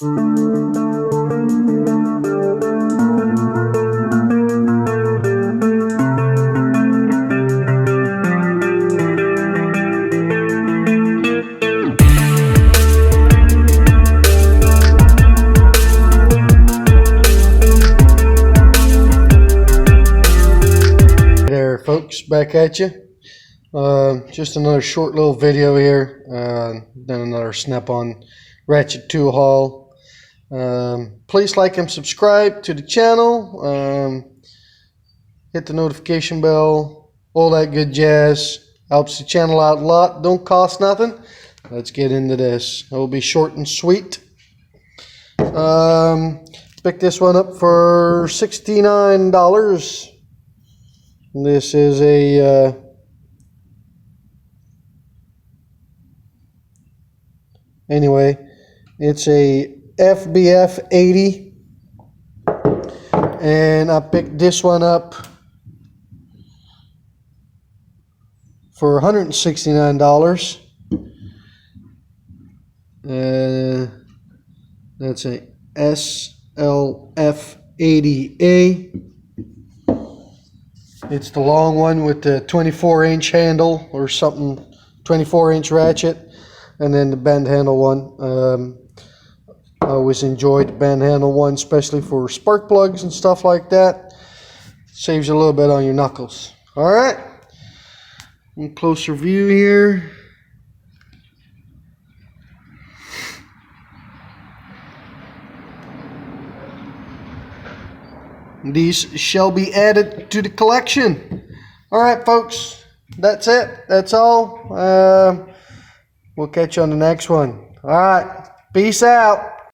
There folks, back at you. Just another short little video here. Done another snap-on ratchet tool haul. Please like and subscribe to the channel. Hit the notification bell, all that good jazz. Helps the channel out a lot, don't cost nothing. Let's get into this. It will be short and sweet. Picked this one up for $69. This is a anyway, it's a FBF 80, and I picked this one up for $169. That's a SLF 80A. It's the long one with the 24-inch handle or something, 24-inch ratchet, and then the bend handle one. I always enjoyed the bend handle one, especially for spark plugs and stuff like that. Saves you a little bit on your knuckles. All right, closer view here. These shall be added to the collection. All right, folks, that's it. That's all. We'll catch you on the next one. All right, peace out.